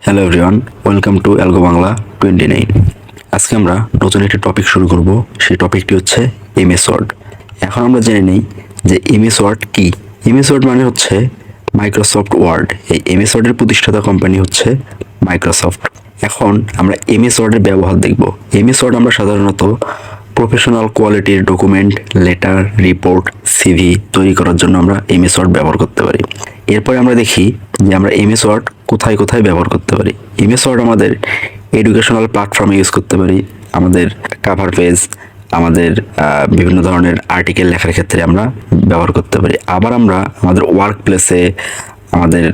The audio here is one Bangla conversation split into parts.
Hello everyone, welcome to algo Bangla 29। আজকে আমরা নতুন একটি টপিক শুরু করব। সেই টপিকটি হচ্ছে এমএস ওয়ার্ড। এখন আমরা জেনে নিই যে এমএস ওয়ার্ড কি। এমএস ওয়ার্ড মানে হচ্ছে মাইক্রোসফট ওয়ার্ড। এই এমএস ওয়ার্ডের প্রতিষ্ঠাতা কোম্পানি হচ্ছে মাইক্রোসফট। এখন আমরা এমএস ওয়ার্ডের ব্যবহার দেখব। এমএস ওয়ার্ড আমরা সাধারণত প্রফেশনাল কোয়ালিটির ডকুমেন্ট, লেটার, রিপোর্ট, সিভি তৈরি করার জন্য আমরা এমএস ওয়ার্ড ব্যবহার করতে পারি। এরপরে আমরা দেখি যে আমরা এমএস ওয়ার্ড কোথায় কোথায় ব্যবহার করতে পারি। এমএস ওয়ার্ড আমাদের এডুকেশনাল প্ল্যাটফর্মে ইউজ করতে পারি। আমাদের কাভার পেজ, আমাদের বিভিন্ন ধরনের আর্টিকেল লেখার ক্ষেত্রে আমরা ব্যবহার করতে পারি। আবার আমরা আমাদের ওয়ার্ক প্লেসে, আমাদের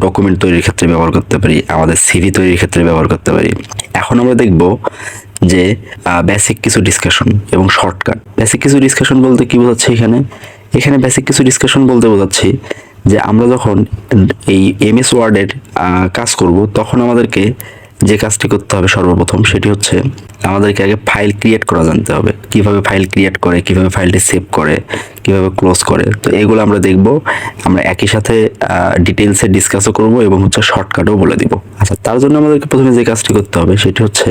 ডকুমেন্ট তৈরির ক্ষেত্রে ব্যবহার করতে পারি, আমাদের সিভি তৈরির ক্ষেত্রে ব্যবহার করতে পারি। এখন আমরা দেখব যে বেসিক কিছু ডিসকাশন এবং শর্টকাট। বেসিক কিছু ডিসকাশন বলতে কি বোঝাচ্ছে এখানে বেসিক কিছু ডিসকাশন বলতে বোঝাচ্ছি যে আমরা যখন এই এমএস ওয়ার্ডের কাজ করব তখন আমাদেরকে যে কাজটি করতে হবে সর্বপ্রথম সেটি হচ্ছে আমাদেরকে আগে ফাইল ক্রিয়েট করা জানতে হবে। কিভাবে ফাইল ক্রিয়েট করে, কিভাবে ফাইলটি সেভ করে, কিভাবে ক্লোজ করে। তো এগুলো আমরা দেখব। আমরা একই সাথে ডিটেলসে ডিসকাসও করব এবং হচ্ছে শর্টকাটও বলে দিব। আচ্ছা, তার জন্য আমাদেরকে প্রথমে যে কাজটি করতে হবে সেটি হচ্ছে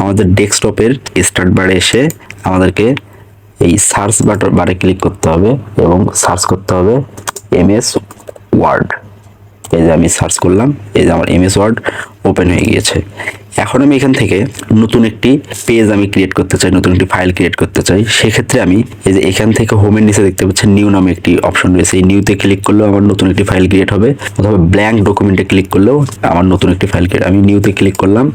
আমাদের ডেস্কটপের স্টার্ট বারে এসে আমাদেরকে এই সার্চ বারে ক্লিক করতে হবে এবং সার্চ করতে হবে এমএস ওয়ার্ড। এই যে আমি সার্চ করলাম, এই যে আমার এমএস ওয়ার্ড ওপেন হয়ে গিয়েছে। এখন আমি এখান থেকে নতুন একটি পেজ আমি ক্রিয়েট করতে চাই, নতুন একটি ফাইল ক্রিয়েট করতে চাই। সেক্ষেত্রে আমি এই যে এখান থেকে হোমের নিচে দেখতে পাচ্ছেন নিউ নামে একটি অপশন রয়েছে। এই নিউতে ক্লিক করলেও আমার নতুন একটি ফাইল ক্রিয়েট হবে, অথবা ব্ল্যাঙ্ক ডকুমেন্টে ক্লিক করলেও আমার নতুন একটি ফাইল ক্রিয়েট। আমি নিউতে ক্লিক করলাম,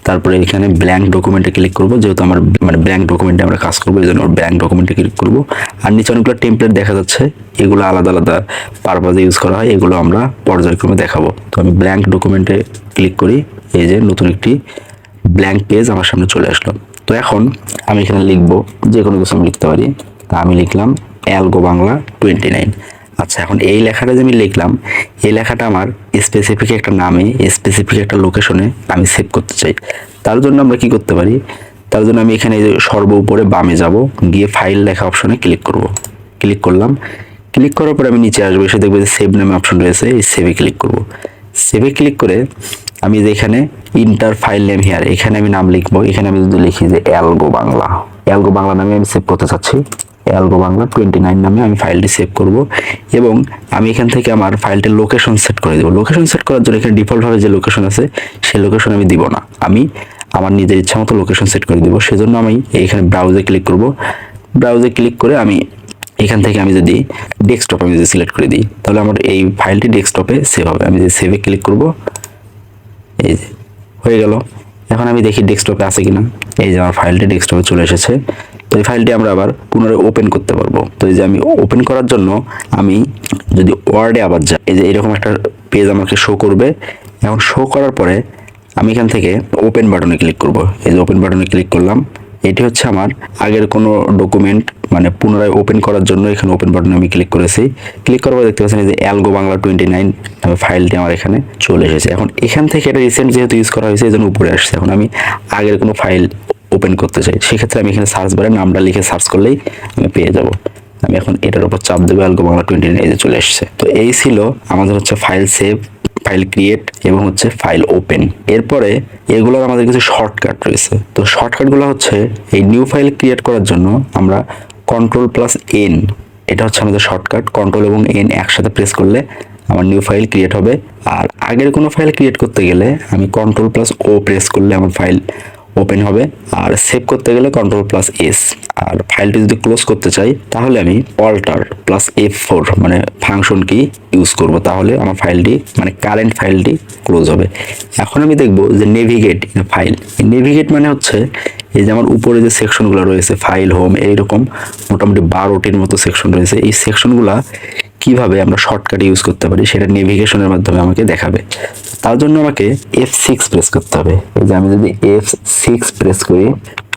তারপরে এখানে ব্ল্যাঙ্ক ডকুমেন্টে ক্লিক করব, যেহেতু আমার ব্ল্যাঙ্ক ডকুমেন্টে আমরা কাজ করবো, এই জন্য ব্ল্যাঙ্ক ডকুমেন্টে ক্লিক করব। আর নিচে অনেকগুলো টেমপ্লেট দেখা যাচ্ছে, এগুলো আলাদা আলাদা পারপাজে ইউজ করা হয়, এগুলো আমরা পর্যায়ক্রমে দেখাবো। তো আমি ব্ল্যাঙ্ক ডকুমেন্টে ক্লিক করি, এই যে নতুন একটি ব্ল্যাঙ্ক পেজ আমার সামনে চলে আসলো। তো এখন আমি এখানে লিখবো, যে কোনো কিছু আমি লিখতে পারি। তা আমি লিখলাম অ্যালগো বাংলা 29। আচ্ছা, এখন এই লেখাটা যে আমি লিখলাম, এই লেখাটা আমার স্পেসিফিক একটা নামে, স্পেসিফিক একটা লোকেশনে আমি সেভ করতে চাই। তার জন্য আমরা কি করতে পারি, তার জন্য আমি এখানে সর্ব উপরে বামে যাব, গিয়ে ফাইল লেখা অপশনে ক্লিক করব। ক্লিক করলাম, ক্লিক করার পরে আমি নিচে আসবো, এসে দেখবো যে সেভ নামে অপশন রয়েছে, এই সেভে ক্লিক করব। সেভে ক্লিক করে আমি যে এখানে ইন্টার ফাইল নেম হিয়ার, এখানে আমি নাম লিখবো। এখানে আমি যদি লিখি যে অ্যালগো বাংলা, অ্যালগো বাংলা নামে আমি সেভ করতে চাচ্ছি। অ্যালগো বাংলা 29 নামে আমি ফাইলটি সেভ করব এবং আমি এখান থেকে আমার ফাইলটির লোকেশন সেট করে দেবো। লোকেশন সেট করার জন্য এখানে ডিফল্টভাবে যে লোকেশন আছে সেই লোকেশন আমি দিব না, আমি আমার নিজের ইচ্ছা মতো লোকেশন সেট করে দিব। সেজন্য আমি এখানে ব্রাউজে ক্লিক করব। ব্রাউজে ক্লিক করে আমি এখান থেকে আমি যদি ডেস্কটপ আমি যদি সিলেক্ট করে দিই, তাহলে আমার এই ফাইলটি ডেস্কটপে সেভ হবে। আমি যদি সেভে ক্লিক করব, এই যে হয়ে গেল। এখন আমি দেখি ডেস্কটপে আছে কিনা। এই যে আমার ফাইলটি ডেস্কটপে চলে এসেছে। তো এই ফাইলটি আমরা আবার পুনরায় ওপেন করতে পারবো। তো এই যে আমি ওপেন করার জন্য আমি যদি ওয়ার্ডে আবার যাই, এই যে এরকম একটা পেজ আমাকে শো করবে। এখন শো করার পরে আমি এখান থেকে ওপেন বাটনে ক্লিক করব। এই যে ওপেন বাটনে ক্লিক করলাম। এটি হচ্ছে আমার আগের কোনো ডকুমেন্ট মানে পুনরায় ওপেন করার জন্য এখানে ওপেন বাটনে আমি ক্লিক করেছি। ক্লিক করার পর দেখতে পাচ্ছেন যে অ্যালগো বাংলা 29 ফাইলটি আমার এখানে চলে এসেছে। এখন এখান থেকে এটা রিসেন্ট যেহেতু ইউজ করা হয়েছে এই জন্য উপরে আসছে। এখন আমি আগের কোনো ফাইল ওপেন করতে চাই, সেক্ষেত্রে আমি এখানে সার্চ বারে নামটা লিখে সার্চ করলেই আমি পেয়ে যাব। আমি এখন এটার উপর চাপ দেবো, অ্যালগো বাংলা 29 এই যে চলে এসেছে। তো এই ছিল আমাদের হচ্ছে ফাইল সেভ, ফাইল ক্রিয়েট এবং হচ্ছে ফাইল ওপেন। এরপরে এগুলোর আমাদের কিছু শর্টকাট রয়েছে। তো শর্টকাটগুলো হচ্ছে এই নিউ ফাইল ক্রিয়েট করার জন্য আমরা Ctrl+N, এটা হচ্ছে আমাদের শর্টকাট। কন্ট্রোল এবং এন একসাথে প্রেস করলে আমার নিউ ফাইল ক্রিয়েট হবে। আর আগের কোনো ফাইল ক্রিয়েট করতে গেলে আমি Ctrl+O প্রেস করলে আমার ফাইল ওপেন হবে। আর সেভ করতে গেলে Ctrl+S। আর ফাইলটি যদি ক্লোজ করতে চাই তাহলে আমি Alt+F4 মানে ফাংশন কি ইউজ করব, তাহলে আমার ফাইলটি মানে কারেন্ট ফাইলটি ক্লোজ হবে। এখন আমি দেখব যে নেভিগেট ফাইল। নেভিগেট মানে হচ্ছে এই যে আমার উপরে যে সেকশনগুলো রয়েছে ফাইল, হোম, এইরকম মোটামুটি 12টির মতো সেকশন রয়েছে। এই সেকশনগুলা কিভাবে আমরা শর্টকাট ইউজ করতে পারি সেটা নেভিগেশনের মাধ্যমে আমাকে দেখাবে। তার জন্য আমাকে F6 প্রেস করতে হবে। এই যে আমি যদি F6 প্রেস করি,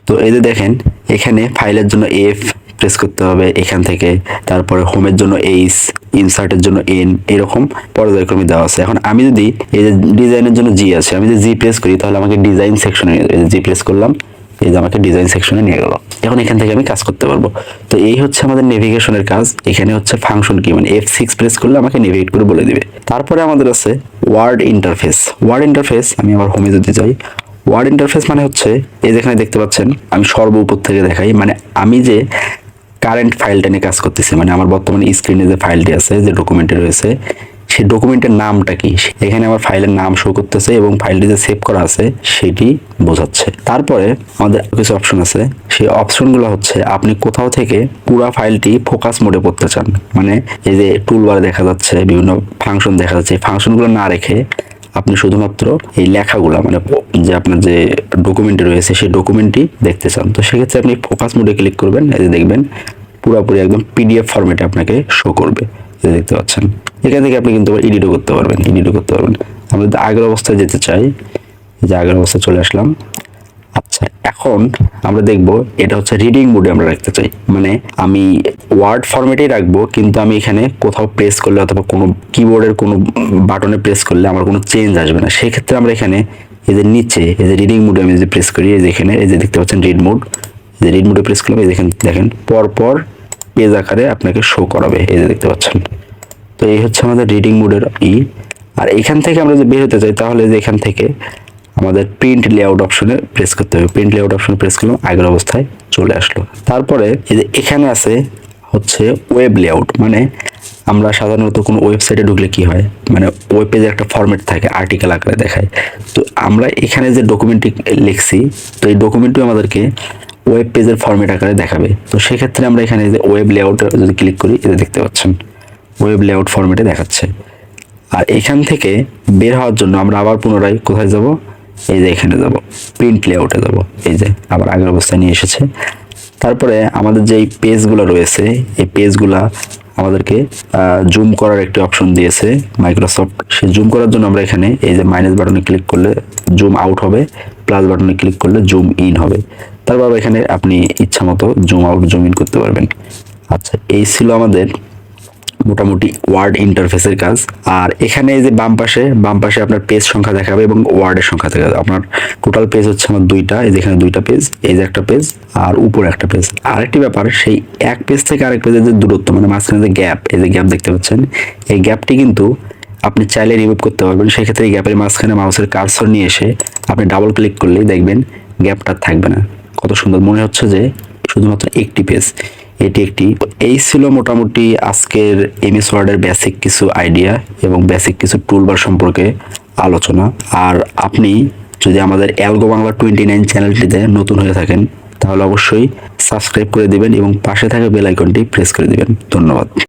তো এই যে দেখেন এখানে ফাইলের জন্য F প্রেস করতে হবে এখান থেকে, তারপরে হোমের জন্য H, ইনসার্টের জন্য N, এরকম পর্যায়ক্রমে দেওয়া আছে। এখন আমি যদি এই যে ডিজাইনের জন্য G আছে, আমি যদি G প্রেস করি তাহলে আমাকে ডিজাইন সেকশনে, G প্রেস করলাম, এই যে আমাকে ডিজাইন সেকশনে নিয়ে গেল। এখন এখান থেকে আমি কাজ করতে পারবো। তো এই হচ্ছে আমাদের নেভিগেশনের কাজ। এখানে হচ্ছে ফাংশন কি, মানে F6 প্রেস করলে আমাকে নেভিগেট করে বলে দিবে। তারপরে আমাদের আছে ওয়ার্ড ইন্টারফেস। ওয়ার্ড ইন্টারফেস, আমি আবার হোমে যেতে চাই। ওয়ার্ড ইন্টারফেস মানে হচ্ছে এই যেখানে দেখতে পাচ্ছেন, আমি সর্ব উপর থেকে দেখাই, মানে আমি যে কারেন্ট ফাইলটা নিয়ে কাজ করতেছি, মানে আমার বর্তমানে স্ক্রিনে যে ফাইলটি আছে, যে ডকুমেন্টে রয়েছে, সেই ডকুমেন্টের নামটা কি, এখানে আমার ফাইলের নাম শো করতেছে এবং ফাইলটি যে সেভ করা আছে সেটি বোঝাচ্ছে। তারপরে আমাদের কিছু অপশন আছে, সেই অপশনগুলো হচ্ছে আপনি কোথাও থেকে পুরো ফাইলটি ফোকাস মোডে পড়তে চান, মানে এই যে টুলবারে দেখা যাচ্ছে বিভিন্ন ফাংশন দেখা যাচ্ছে, ফাংশনগুলো না রেখে আপনি শুধুমাত্র এই লেখাগুলো, মানে যে আপনার যে ডকুমেন্টে রয়েছে সেই ডকুমেন্টটি দেখতে চান, তো সেক্ষেত্রে আপনি ফোকাস মোডে ক্লিক করবেন। এই যে দেখবেন পুরোপুরি একদম পিডিএফ ফরম্যাটে আপনাকে শো করবে, দেখতে পাচ্ছেন। এখান থেকে আপনি কিন্তু এডিটও করতে পারবেন, আমরা যদি আগের অবস্থায় যেতে চাই, যে আগের অবস্থায় চলে আসলাম। আচ্ছা, এখন আমরা দেখব এটা হচ্ছে রিডিং মোডে আমরা রাখতে চাই, মানে আমি ওয়ার্ড ফরম্যাটেই রাখবো, কিন্তু আমি এখানে কোথাও প্রেস করলে অথবা কোনো কিবোর্ডের কোনো বাটনে প্রেস করলে আমার কোনো চেঞ্জ আসবে না। সেক্ষেত্রে আমরা এখানে এই যে নিচে এই যে রিডিং মোডে আমি যদি প্রেস করি, এই যে এখানে এই যে দেখতে পাচ্ছেন রিড মোড, যে রিড মোডে প্রেস করলে এখানে দেখেন পরপর পেজ আকারে আপনাকে শো করাবে, এই যে দেখতে পাচ্ছেন। তো এই হচ্ছে আমাদের রিডিং মোডের আর এখান থেকে আমরা যদি বের হতে চাই, তাহলে যে এখান থেকে আমাদের প্রিন্ট লেআউট অপশনে প্রেস করতে হবে। প্রিন্ট লেআউট অপশনে প্রেস করলাম, আগের অবস্থায় চলে আসলো। তারপরে এই যে এখানে আছে হচ্ছে ওয়েব লেআউট, মানে আমরা সাধারণত কোনো ওয়েবসাইটে ঢুকলে কি হয়, মানে ওয়েব পেজে একটা ফরম্যাট থাকে, আর্টিকেল আকারে দেখায়। তো আমরা এখানে যে ডকুমেন্টটি লিখছি, তো এই ডকুমেন্টটি আমাদেরকে ওয়েব পেজের ফরম্যাট আকারে দেখাবে। তো সেক্ষেত্রে আমরা এখানে যে ওয়েব লেআউটে যদি ক্লিক করি, এটা দেখতে পাচ্ছেন ওয়েব লেআউট ফরম্যাটে দেখাচ্ছে। আর এখান থেকে বের হওয়ার জন্য আমরা আবার পুনরায় কোথায় যাব, এই যে এখানে যাব, প্রিন্ট লেআউটে যাব। এই যে আবার আগের অবস্থায় নিয়ে এসেছে। তারপরে আমাদের যেই পেজগুলো রয়েছে, এই পেজগুলা আমাদেরকে জুম করার একটি অপশন দিয়েছে মাইক্রোসফট। সেই জুম করার জন্য আমরা এখানে এই যে মাইনাস বাটনে ক্লিক করলে জুম আউট হবে, প্লাস বাটনে ক্লিক করলে জুম ইন হবে। তারপর এখানে আপনি ইচ্ছা মতো জুম আউট জুম ইন করতে পারবেন। আচ্ছা, এই ছিল আমাদের মোটামুটি ওয়ার্ড ইন্টারফেসের কাজ। আর এখানে এই যে বাম পাশে আপনার পেজ সংখ্যা দেখাবে এবং ওয়ার্ডের সংখ্যা দেখাবে। আপনার টোটাল পেজ হচ্ছে আমার দুইটা, এই যে এখানে দুইটা পেজ, এই যে একটা পেজ আর উপরে একটা পেজ। আরেকটি ব্যাপার, সেই এক পেজ থেকে আরেক পেজের যে দূরত্ব, মানে মাঝখানে যে গ্যাপ, এই যে গ্যাপ দেখতে পাচ্ছেন, এই গ্যাপটি কিন্তু আপনি চাইলে রিমুভ করতে পারবেন। সেক্ষেত্রে এই গ্যাপের মাঝখানে মাউসের কার্সর নিয়ে এসে আপনি ডাবল ক্লিক করলেই দেখবেন গ্যাপটা থাকবে না। কত সুন্দর মনে হচ্ছে যে শুধুমাত্র একটি পেজ, এটি একটি। এই ছিল মোটামুটি আজকের এমএস ওয়ার্ডের বেসিক কিছু আইডিয়া এবং বেসিক কিছু টুলবার সম্পর্কে আলোচনা। আর আপনি যদি আমাদের অ্যালগো বাংলা 29 চ্যানেলটিতে নতুন হয়ে থাকেন, তাহলে অবশ্যই সাবস্ক্রাইব করে দিবেন এবং পাশে থাকা বেল আইকনটি প্রেস করে দিবেন। ধন্যবাদ।